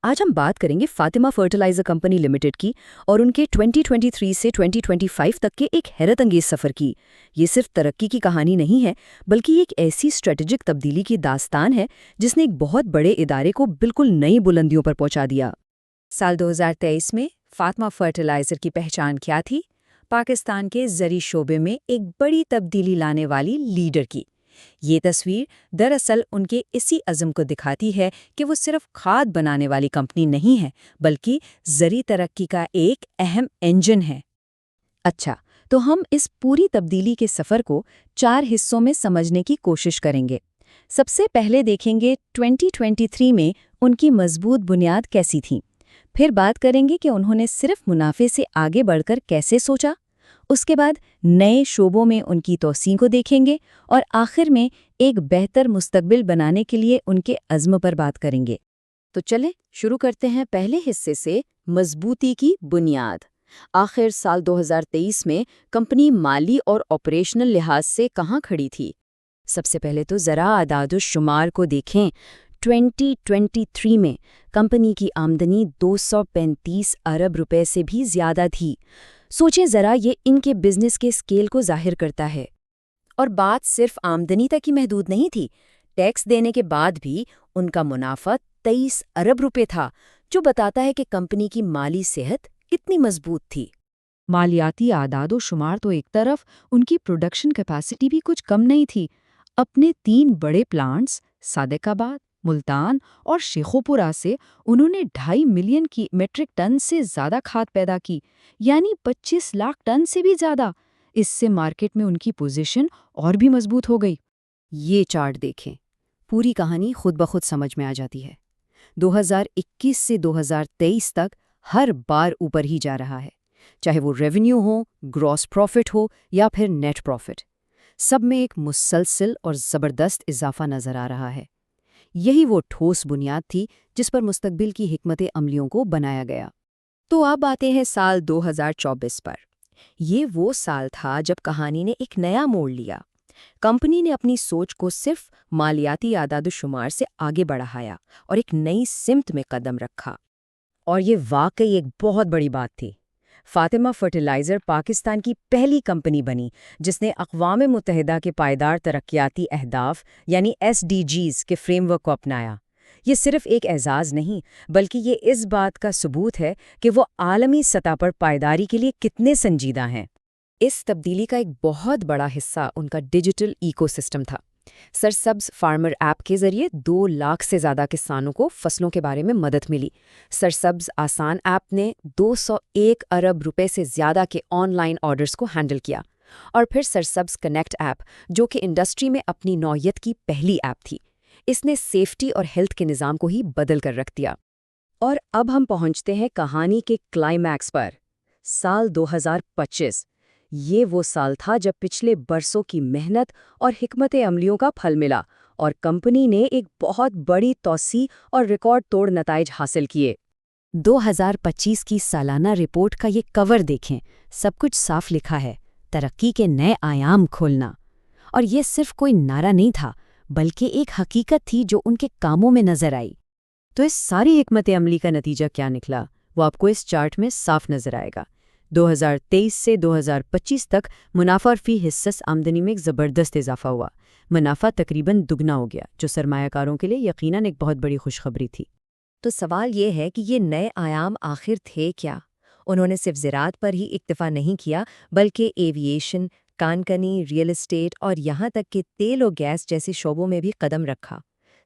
آج ہم بات کریں گے فاطمہ فرٹیلائزر کمپنی لمیٹڈ کی اور ان کے 2023 سے 2025 تک کے ایک حیرت انگیز سفر کی۔ یہ صرف ترقی کی کہانی نہیں ہے، بلکہ یہ ایک ایسی اسٹریٹجک تبدیلی کی داستان ہے جس نے ایک بہت بڑے ادارے کو بالکل نئی بلندیوں پر پہنچا دیا۔ سال 2023 میں فاطمہ فرٹیلائزر کی پہچان کیا تھی؟ پاکستان کے زرعی شعبے میں ایک بڑی تبدیلی لانے والی لیڈر کی۔ یہ تصویر دراصل ان کے اسی عزم کو دکھاتی ہے کہ وہ صرف کھاد بنانے والی کمپنی نہیں ہے، بلکہ زرعی ترقی کا ایک اہم انجن ہے۔ اچھا، تو ہم اس پوری تبدیلی کے سفر کو 4 حصوں میں سمجھنے کی کوشش کریں گے۔ سب سے پہلے دیکھیں گے 2023 میں ان کی مضبوط بنیاد کیسی تھی۔ پھر بات کریں گے کہ انہوں نے صرف منافع سے آگے بڑھ کر کیسے سوچا۔ اس کے بعد نئے شعبوں میں ان کی توسیع کو دیکھیں گے اور آخر میں ایک بہتر مستقبل بنانے کے لیے ان کے عزم پر بات کریں گے۔ تو چلیں شروع کرتے ہیں پہلے حصے سے، مضبوطی کی بنیاد۔ آخر سال 2023 میں کمپنی مالی اور آپریشنل لحاظ سے کہاں کھڑی تھی؟ سب سے پہلے تو ذرا اعداد و شمار کو دیکھیں۔ 2023 میں کمپنی کی آمدنی 235 ارب روپے سے بھی زیادہ تھی۔ سوچیں ذرا، یہ ان کے بزنس کے اسکیل کو ظاہر کرتا ہے۔ اور بات صرف آمدنی تک ہی محدود نہیں تھی۔ ٹیکس دینے کے بعد بھی ان کا منافع 23 ارب روپے تھا، جو بتاتا ہے کہ کمپنی کی مالی صحت کتنی مضبوط تھی۔ مالیاتی اعداد و شمار تو ایک طرف، ان کی پروڈکشن کیپیسٹی بھی کچھ کم نہیں تھی۔ اپنے 3 بڑے پلانٹس صادق آباد، ملتان اور شیخوپورہ سے انہوں نے 2.5 ملین کی میٹرک ٹن سے زیادہ کھاد پیدا کی، یعنی 25 لاکھ ٹن سے بھی زیادہ۔ اس سے مارکیٹ میں ان کی پوزیشن اور بھی مضبوط ہو گئی۔ یہ چارٹ دیکھیں، پوری کہانی خود بخود سمجھ میں آ جاتی ہے۔ 2021 سے 2023 تک ہر بار اوپر ہی جا رہا ہے، چاہے وہ ریونیو ہو، گراس پروفٹ ہو یا پھر نیٹ پروفٹ، سب میں ایک مسلسل اور زبردست اضافہ نظر آ رہا ہے۔ یہی وہ ٹھوس بنیاد تھی جس پر مستقبل کی حکمت عملیوں کو بنایا گیا۔ تو اب آتے ہیں سال 2024 پر۔ یہ وہ سال تھا جب کہانی نے ایک نیا موڑ لیا۔ کمپنی نے اپنی سوچ کو صرف مالیاتی اعداد و شمار سے آگے بڑھایا اور ایک نئی سمت میں قدم رکھا۔ اور یہ واقعی ایک بہت بڑی بات تھی۔ فاطمہ فرٹیلائزر پاکستان کی پہلی کمپنی بنی جس نے اقوام متحدہ کے پائیدار ترقیاتی اہداف یعنی SDGs کے فریم ورک کو اپنایا۔ یہ صرف ایک اعزاز نہیں، بلکہ یہ اس بات کا ثبوت ہے کہ وہ عالمی سطح پر پائیداری کے لیے کتنے سنجیدہ ہیں۔ اس تبدیلی کا ایک بہت بڑا حصہ ان کا ڈیجیٹل ایکو سسٹم تھا۔ سرسبز فارمر ایپ کے ذریعے 2 لاکھ سے زیادہ کسانوں کو فصلوں کے بارے میں مدد ملی۔ سرسبز آسان ایپ نے 201 ارب روپے سے زیادہ کے آن لائن آرڈرز کو ہینڈل کیا۔ اور پھر سرسبز کنیکٹ ایپ، جو کہ انڈسٹری میں اپنی نوعیت کی پہلی ایپ تھی، اس نے سیفٹی اور ہیلتھ کے نظام کو ہی بدل کر رکھ دیا۔ اور اب ہم پہنچتے ہیں کہانی کے کلائمیکس پر، سال 2025۔ یہ وہ سال تھا جب پچھلے برسوں کی محنت اور حکمت عملیوں کا پھل ملا اور کمپنی نے ایک بہت بڑی توسیع اور ریکارڈ توڑ نتائج حاصل کیے۔ 2025 کی سالانہ رپورٹ کا یہ کور دیکھیں، سب کچھ صاف لکھا ہے، ترقی کے نئے آیام کھولنا۔ اور یہ صرف کوئی نعرہ نہیں تھا، بلکہ ایک حقیقت تھی جو ان کے کاموں میں نظر آئی۔ تو اس ساری حکمت عملی کا نتیجہ کیا نکلا، وہ آپ کو اس چارٹ میں صاف نظر آئے گا۔ 2023 سے 2025 تک منافع فی حصص آمدنی میں ایک زبردست اضافہ ہوا۔ منافع تقریباً دگنا ہو گیا، جو سرمایہ کاروں کے لیے یقیناً ایک بہت بڑی خوشخبری تھی۔ تو سوال یہ ہے کہ یہ نئے آیام آخر تھے کیا؟ انہوں نے صرف زراعت پر ہی اکتفا نہیں کیا، بلکہ ایوییشن، کانکنی، ریئل اسٹیٹ اور یہاں تک کہ تیل و گیس جیسے شعبوں میں بھی قدم رکھا۔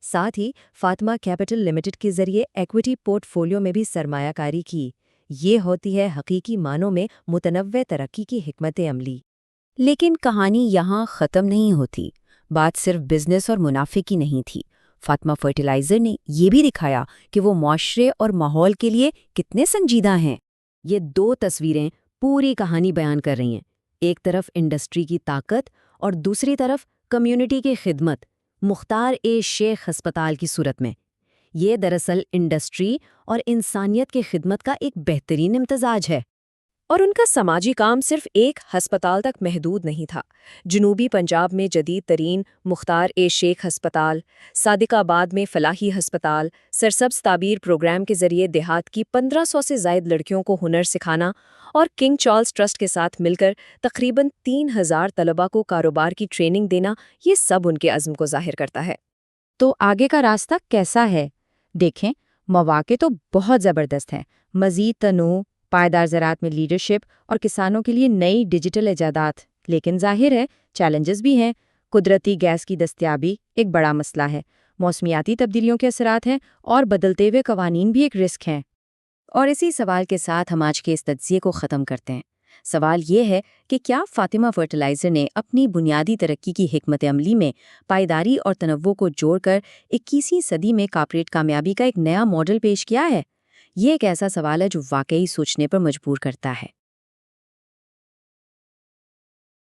ساتھ ہی فاطمہ کیپٹل لمیٹڈ کے ذریعے ایکوٹی پورٹ فولیو میں بھی سرمایہ کاری کی۔ یہ ہوتی ہے حقیقی معنوں میں متنوع ترقی کی حکمت عملی۔ لیکن کہانی یہاں ختم نہیں ہوتی۔ بات صرف بزنس اور منافع کی نہیں تھی۔ فاطمہ فرٹیلائزر نے یہ بھی دکھایا کہ وہ معاشرے اور ماحول کے لیے کتنے سنجیدہ ہیں۔ یہ 2 تصویریں پوری کہانی بیان کر رہی ہیں، ایک طرف انڈسٹری کی طاقت اور دوسری طرف کمیونٹی کی خدمت، مختار شیخ ہسپتال کی صورت میں۔ یہ دراصل انڈسٹری اور انسانیت کی خدمت کا ایک بہترین امتزاج ہے۔ اور ان کا سماجی کام صرف ایک ہسپتال تک محدود نہیں تھا۔ جنوبی پنجاب میں جدید ترین مختار شیخ ہسپتال، صادق آباد میں فلاحی ہسپتال، سرسبز تعبیر پروگرام کے ذریعے دیہات کی 1500 سے زائد لڑکیوں کو ہنر سکھانا اور کنگ چارلز ٹرسٹ کے ساتھ مل کر تقریباً 3000 طلباء کو کاروبار کی ٹریننگ دینا، یہ سب ان کے عزم کو ظاہر کرتا ہے۔ تو آگے کا راستہ کیسا ہے؟ دیکھیں، مواقع تو بہت زبردست ہیں۔ مزید تنوع، پائیدار زراعت میں لیڈرشپ اور کسانوں کے لیے نئی ڈیجیٹل ایجادات، لیکن ظاہر ہے چیلنجز بھی ہیں۔ قدرتی گیس کی دستیابی ایک بڑا مسئلہ ہے، موسمیاتی تبدیلیوں کے اثرات ہیں، اور بدلتے ہوئے قوانین بھی ایک رسک ہیں۔ اور اسی سوال کے ساتھ ہم آج کے اس تجزیے کو ختم کرتے ہیں۔ سوال یہ ہے کہ کیا فاطمہ فرٹیلائزر نے اپنی بنیادی ترقی کی حکمت عملی میں پائیداری اور تنوع کو جوڑ کر 21ویں صدی میں کارپوریٹ کامیابی کا ایک نیا ماڈل پیش کیا ہے؟ یہ ایک ایسا سوال ہے جو واقعی سوچنے پر مجبور کرتا ہے۔